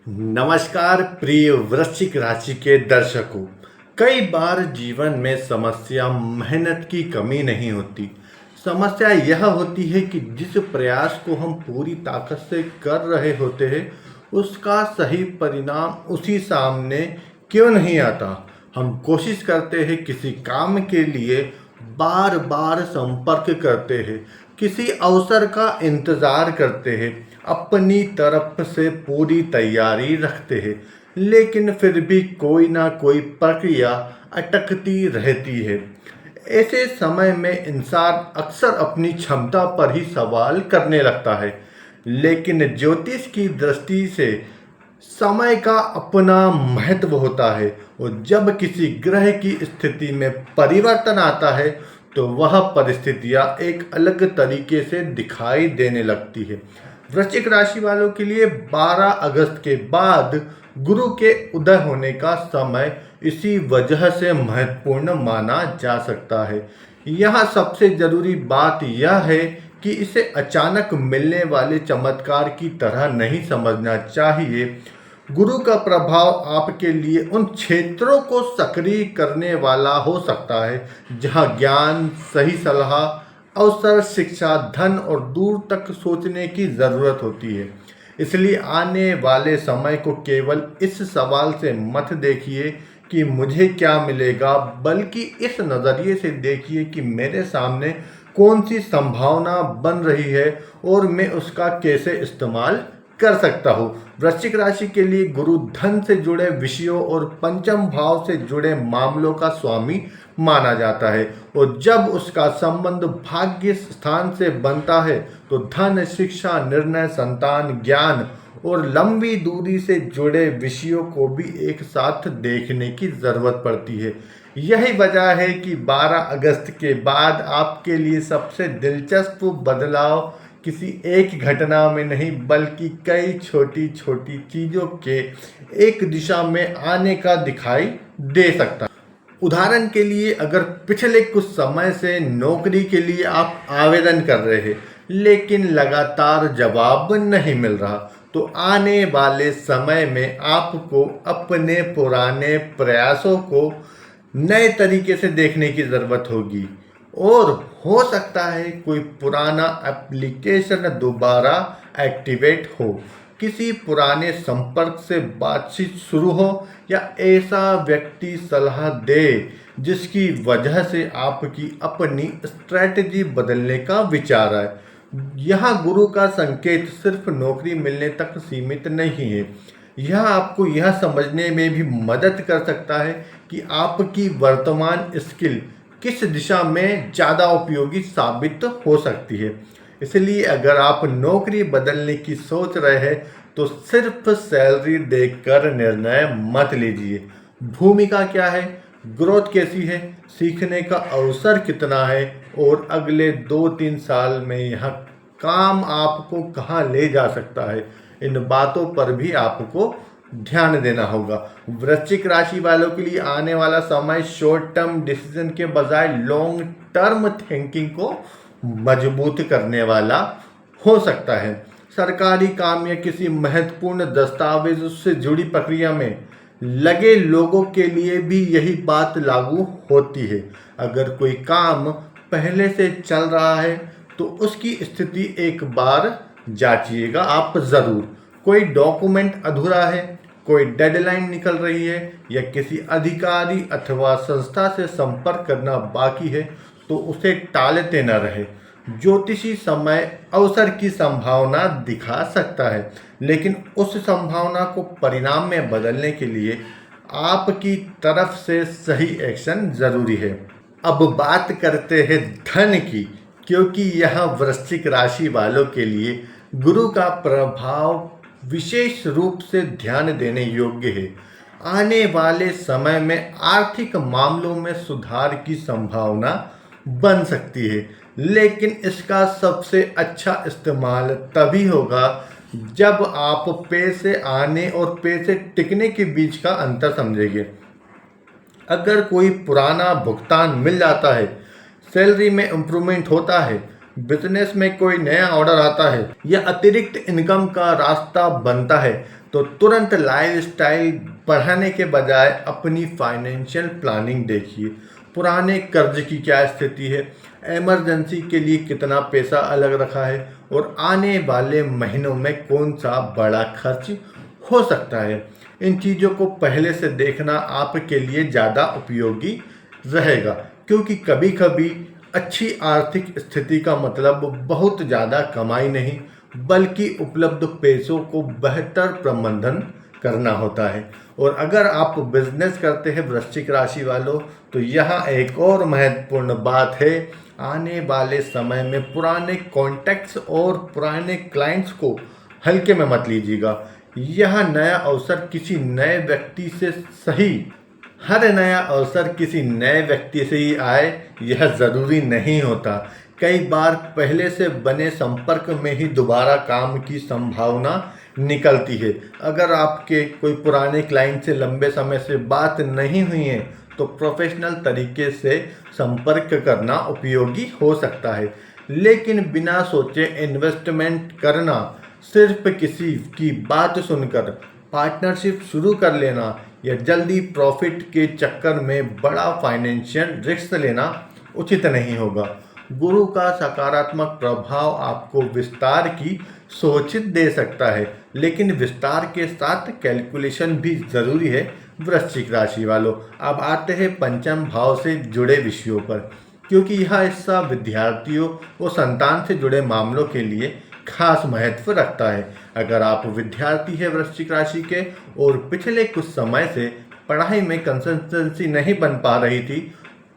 नमस्कार प्रिय वृश्चिक राशि के दर्शकों। कई बार जीवन में समस्या मेहनत की कमी नहीं होती। समस्या यह होती है कि जिस प्रयास को हम पूरी ताकत से कर रहे होते हैं उसका सही परिणाम उसी सामने क्यों नहीं आता। हम कोशिश करते हैं, किसी काम के लिए बार बार संपर्क करते हैं, किसी अवसर का इंतज़ार करते हैं, अपनी तरफ से पूरी तैयारी रखते हैं, लेकिन फिर भी कोई ना कोई प्रक्रिया अटकती रहती है। ऐसे समय में इंसान अक्सर अपनी क्षमता पर ही सवाल करने लगता है, लेकिन ज्योतिष की दृष्टि से समय का अपना महत्व होता है और जब किसी ग्रह की स्थिति में परिवर्तन आता है तो वह परिस्थितियां एक अलग तरीके से दिखाई देने लगती है। वृश्चिक राशि वालों के लिए 12 अगस्त के बाद गुरु के उदय होने का समय इसी वजह से महत्वपूर्ण माना जा सकता है। यहाँ सबसे जरूरी बात यह है कि इसे अचानक मिलने वाले चमत्कार की तरह नहीं समझना चाहिए। गुरु का प्रभाव आपके लिए उन क्षेत्रों को सक्रिय करने वाला हो सकता है जहां ज्ञान, सही सलाह, अवसर, शिक्षा, धन और दूर तक सोचने की ज़रूरत होती है। इसलिए आने वाले समय को केवल इस सवाल से मत देखिए कि मुझे क्या मिलेगा, बल्कि इस नज़रिए से देखिए कि मेरे सामने कौन सी संभावना बन रही है और मैं उसका कैसे इस्तेमाल कर सकता हूँ। वृश्चिक राशि के लिए गुरु धन से जुड़े विषयों और पंचम भाव से जुड़े मामलों का स्वामी माना जाता है और जब उसका संबंध भाग्य स्थान से बनता है तो धन, शिक्षा, निर्णय, संतान, ज्ञान और लंबी दूरी से जुड़े विषयों को भी एक साथ देखने की जरूरत पड़ती है। यही वजह है कि 12 अगस्त के बाद आपके लिए सबसे दिलचस्प बदलाव किसी एक घटना में नहीं बल्कि कई छोटी छोटी चीज़ों के एक दिशा में आने का दिखाई दे सकता है। उदाहरण के लिए, अगर पिछले कुछ समय से नौकरी के लिए आप आवेदन कर रहे हैं लेकिन लगातार जवाब नहीं मिल रहा, तो आने वाले समय में आपको अपने पुराने प्रयासों को नए तरीके से देखने की ज़रूरत होगी और हो सकता है कोई पुराना एप्लीकेशन दोबारा एक्टिवेट हो, किसी पुराने संपर्क से बातचीत शुरू हो या ऐसा व्यक्ति सलाह दे जिसकी वजह से आपकी अपनी स्ट्रैटेजी बदलने का विचार आए। यहाँ गुरु का संकेत सिर्फ नौकरी मिलने तक सीमित नहीं है। यह आपको यह समझने में भी मदद कर सकता है कि आपकी वर्तमान स्किल किस दिशा में ज़्यादा उपयोगी साबित हो सकती है। इसलिए अगर आप नौकरी बदलने की सोच रहे हैं तो सिर्फ सैलरी देखकर निर्णय मत लीजिए। भूमिका क्या है, ग्रोथ कैसी है, सीखने का अवसर कितना है और अगले 2-3 साल में यह काम आपको कहाँ ले जा सकता है, इन बातों पर भी आपको ध्यान देना होगा। वृश्चिक राशि वालों के लिए आने वाला समय शॉर्ट टर्म डिसीजन के बजाय लॉन्ग टर्म थिंकिंग को मजबूत करने वाला हो सकता है। सरकारी काम या किसी महत्वपूर्ण दस्तावेज से जुड़ी प्रक्रिया में लगे लोगों के लिए भी यही बात लागू होती है। अगर कोई काम पहले से चल रहा है तो उसकी स्थिति एक बार जांचिएगा आप ज़रूर। कोई डॉक्यूमेंट अधूरा है, कोई डेडलाइन निकल रही है या किसी अधिकारी अथवा संस्था से संपर्क करना बाकी है तो उसे टालते न रहे। ज्योतिषी समय अवसर की संभावना दिखा सकता है, लेकिन उस संभावना को परिणाम में बदलने के लिए आपकी तरफ से सही एक्शन जरूरी है। अब बात करते हैं धन की, क्योंकि यह वृश्चिक राशि वालों के लिए गुरु का प्रभाव विशेष रूप से ध्यान देने योग्य है। आने वाले समय में आर्थिक मामलों में सुधार की संभावना बन सकती है, लेकिन इसका सबसे अच्छा इस्तेमाल तभी होगा जब आप पैसे आने और पैसे टिकने के बीच का अंतर समझेंगे। अगर कोई पुराना भुगतान मिल जाता है, सैलरी में इम्प्रूवमेंट होता है, बिजनेस में कोई नया ऑर्डर आता है या अतिरिक्त इनकम का रास्ता बनता है, तो तुरंत लाइफस्टाइल बढ़ाने के बजाय अपनी फाइनेंशियल प्लानिंग देखिए। पुराने कर्ज की क्या स्थिति है, इमरजेंसी के लिए कितना पैसा अलग रखा है और आने वाले महीनों में कौन सा बड़ा खर्च हो सकता है। इन चीज़ों को पहले से देखना आपके लिए ज़्यादा उपयोगी रहेगा, क्योंकि कभी कभी अच्छी आर्थिक स्थिति का मतलब बहुत ज़्यादा कमाई नहीं, बल्कि उपलब्ध पैसों को बेहतर प्रबंधन करना होता है। और अगर आप बिजनेस करते हैं वृश्चिक राशि वालों, तो यहाँ एक और महत्वपूर्ण बात है, आने वाले समय में पुराने कॉन्टैक्ट्स और पुराने क्लाइंट्स को हल्के में मत लीजिएगा। यह नया अवसर किसी नए व्यक्ति से सही हर नया अवसर किसी नए व्यक्ति से ही आए यह ज़रूरी नहीं होता। कई बार पहले से बने संपर्क में ही दोबारा काम की संभावना निकलती है। अगर आपके कोई पुराने क्लाइंट से लंबे समय से बात नहीं हुई है, तो प्रोफेशनल तरीके से संपर्क करना उपयोगी हो सकता है। लेकिन बिना सोचे इन्वेस्टमेंट करना, सिर्फ किसी की बात सुनकर पार्टनरशिप शुरू कर लेना या जल्दी प्रॉफिट के चक्कर में बड़ा फाइनेंशियल रिस्क लेना उचित नहीं होगा। गुरु का सकारात्मक प्रभाव आपको विस्तार की सोच दे सकता है, लेकिन विस्तार के साथ कैलकुलेशन भी जरूरी है। वृश्चिक राशि वालों, अब आते हैं पंचम भाव से जुड़े विषयों पर, क्योंकि यह हिस्सा विद्यार्थियों और संतान से जुड़े मामलों के लिए खास महत्व रखता है। अगर आप विद्यार्थी हैं वृश्चिक राशि के और पिछले कुछ समय से पढ़ाई में कंसिस्टेंसी नहीं बन पा रही थी,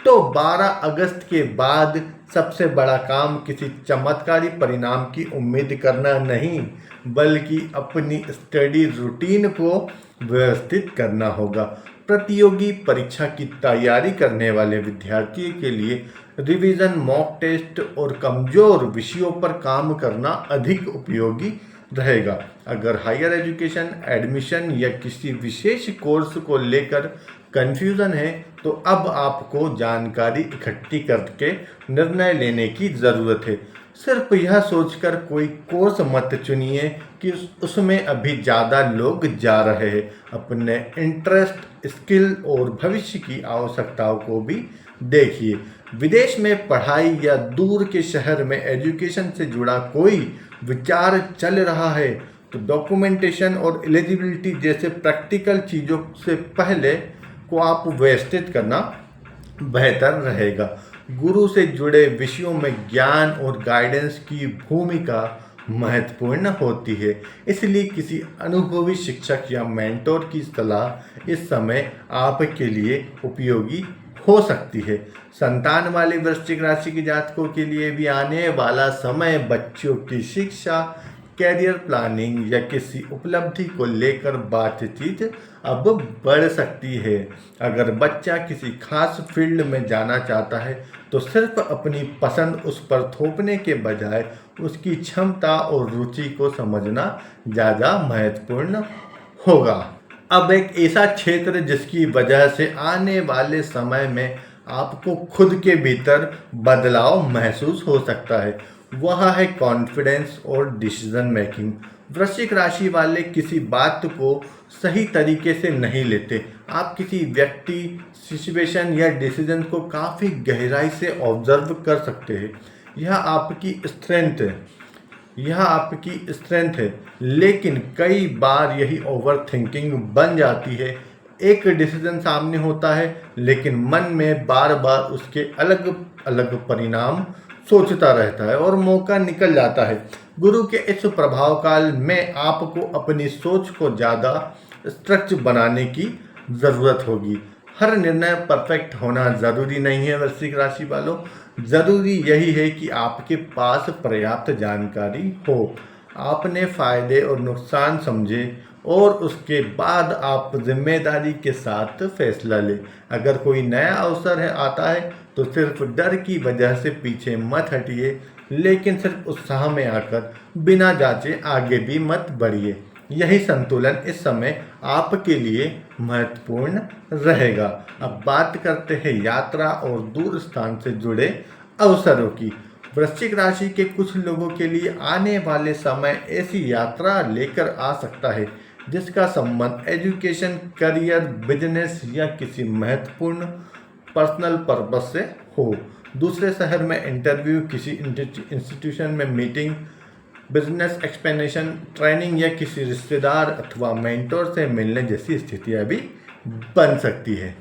तो 12 अगस्त के बाद सबसे बड़ा काम किसी चमत्कारी परिणाम की उम्मीद करना नहीं, बल्कि अपनी स्टडी रूटीन को व्यवस्थित करना होगा। प्रतियोगी परीक्षा की तैयारी करने वाले विद्यार्थियों के लिए रिवीजन, मॉक टेस्ट और कमजोर विषयों पर काम करना अधिक उपयोगी रहेगा। अगर हायर एजुकेशन, एडमिशन या किसी विशेष कोर्स को लेकर कन्फ्यूज़न है, तो अब आपको जानकारी इकट्ठी करके निर्णय लेने की ज़रूरत है। सिर्फ यह सोचकर कोई कोर्स मत चुनिए कि उसमें अभी ज़्यादा लोग जा रहे हैं। अपने इंटरेस्ट, स्किल और भविष्य की आवश्यकताओं को भी देखिए। विदेश में पढ़ाई या दूर के शहर में एजुकेशन से जुड़ा कोई विचार चल रहा है, तो डॉक्यूमेंटेशन और एलिजिबिलिटी जैसे प्रैक्टिकल चीज़ों से पहले को आप व्यवस्थित करना बेहतर रहेगा। गुरु से जुड़े विषयों में ज्ञान और गाइडेंस की भूमिका महत्वपूर्ण होती है, इसलिए किसी अनुभवी शिक्षक या मेंटोर की सलाह इस समय आपके लिए उपयोगी हो सकती है। संतान वाले वृश्चिक राशि के जातकों के लिए भी आने वाला समय बच्चों की शिक्षा, कैरियर प्लानिंग या किसी उपलब्धि को लेकर बातचीत अब बढ़ सकती है। अगर बच्चा किसी खास फील्ड में जाना चाहता है, तो सिर्फ अपनी पसंद उस पर थोपने के बजाय उसकी क्षमता और रुचि को समझना ज़्यादा महत्वपूर्ण होगा। अब एक ऐसा क्षेत्र जिसकी वजह से आने वाले समय में आपको खुद के भीतर बदलाव महसूस हो सकता है, वह है कॉन्फिडेंस और डिसीजन मेकिंग। वृश्चिक राशि वाले किसी बात को सही तरीके से नहीं लेते। आप किसी व्यक्ति, सिचुएशन या डिसीजन को काफ़ी गहराई से ऑब्जर्व कर सकते हैं। यह आपकी स्ट्रेंथ है, लेकिन कई बार यही ओवर थिंकिंग बन जाती है। एक डिसीजन सामने होता है, लेकिन मन में बार बार उसके अलग अलग परिणाम सोचता रहता है और मौका निकल जाता है। गुरु के इस प्रभाव काल में आपको अपनी सोच को ज़्यादा स्ट्रक्चर बनाने की ज़रूरत होगी। हर निर्णय परफेक्ट होना ज़रूरी नहीं है वृश्चिक राशि वालों। ज़रूरी यही है कि आपके पास पर्याप्त जानकारी हो, आपने फ़ायदे और नुकसान समझे और उसके बाद आप जिम्मेदारी के साथ फैसला लें। अगर कोई नया अवसर आता है, तो सिर्फ डर की वजह से पीछे मत हटिए, लेकिन सिर्फ उत्साह में आकर बिना जांचे आगे भी मत बढ़िए। यही संतुलन इस समय आपके लिए महत्वपूर्ण रहेगा। अब बात करते हैं यात्रा और दूर स्थान से जुड़े अवसरों की। वृश्चिक राशि के कुछ लोगों के लिए आने वाले समय ऐसी यात्रा लेकर आ सकता है जिसका संबंध एजुकेशन, करियर, बिजनेस या किसी महत्वपूर्ण पर्सनल पर्पस से हो। दूसरे शहर में इंटरव्यू, किसी इंस्टीट्यूशन में मीटिंग, बिजनेस एक्सपेंशन, ट्रेनिंग या किसी रिश्तेदार अथवा मेंटोर से मिलने जैसी स्थितियां भी बन सकती है।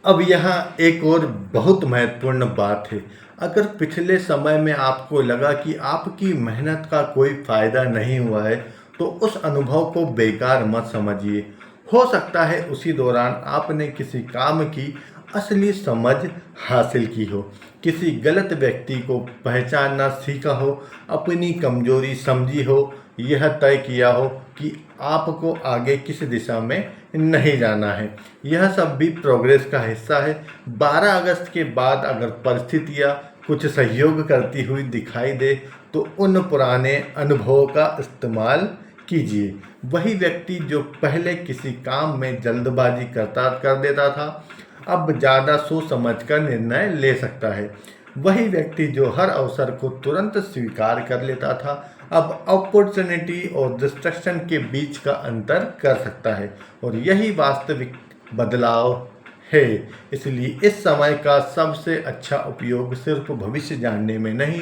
अब यहाँ एक और बहुत महत्वपूर्ण बात है। अगर पिछले समय में आपको लगा कि आपकी मेहनत का कोई फायदा नहीं हुआ है, तो उस अनुभव को बेकार मत समझिए। हो सकता है उसी दौरान आपने किसी काम की असली समझ हासिल की हो, किसी गलत व्यक्ति को पहचानना सीखा हो, अपनी कमजोरी समझी हो, यह तय किया हो कि आपको आगे किस दिशा में नहीं जाना है। यह सब भी प्रोग्रेस का हिस्सा है। 12 अगस्त के बाद अगर परिस्थितियाँ कुछ सहयोग करती हुई दिखाई दे, तो उन पुराने अनुभवों का इस्तेमाल कीजिए। वही व्यक्ति जो पहले किसी काम में जल्दबाजी कर देता था, अब ज़्यादा सोच समझ कर निर्णय ले सकता है। वही व्यक्ति जो हर अवसर को तुरंत स्वीकार कर लेता था, अब अपॉर्चुनिटी और डिस्ट्रैक्शन के बीच का अंतर कर सकता है। और यही वास्तविक बदलाव है। इसलिए इस समय का सबसे अच्छा उपयोग सिर्फ भविष्य जानने में नहीं,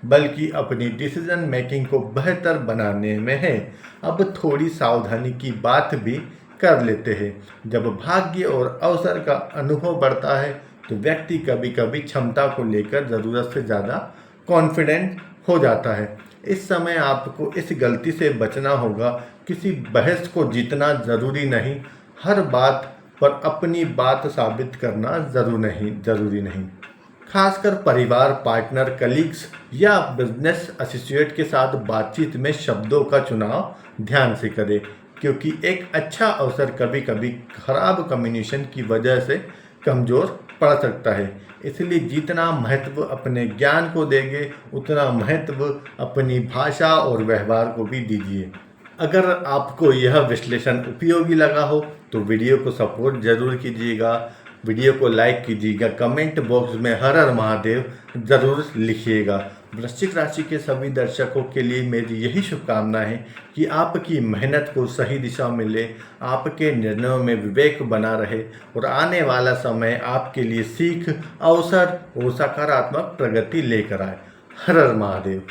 बल्कि अपनी डिसीजन मेकिंग को बेहतर बनाने में है। अब थोड़ी सावधानी की बात भी कर लेते हैं। जब भाग्य और अवसर का अनुभव बढ़ता है, तो व्यक्ति कभी कभी क्षमता को लेकर ज़रूरत से ज़्यादा कॉन्फिडेंट हो जाता है। इस समय आपको इस गलती से बचना होगा। किसी बहस को जीतना ज़रूरी नहीं, हर बात पर अपनी बात साबित करना ज़रूरी नहीं। खासकर परिवार, पार्टनर, कलीग्स या बिजनेस एसोसिएट के साथ बातचीत में शब्दों का चुनाव ध्यान से करें, क्योंकि एक अच्छा अवसर कभी कभी खराब कम्युनिकेशन की वजह से कमज़ोर पड़ सकता है। इसलिए जितना महत्व अपने ज्ञान को देंगे, उतना महत्व अपनी भाषा और व्यवहार को भी दीजिए। अगर आपको यह विश्लेषण उपयोगी लगा हो, तो वीडियो को सपोर्ट जरूर कीजिएगा, वीडियो को लाइक कीजिएगा, कमेंट बॉक्स में हर हर महादेव ज़रूर लिखिएगा। वृश्चिक राशि के सभी दर्शकों के लिए मेरी यही शुभकामना है कि आपकी मेहनत को सही दिशा मिले, आपके निर्णयों में विवेक बना रहे और आने वाला समय आपके लिए सीख, अवसर और सकारात्मक प्रगति लेकर आए। हर हर महादेव।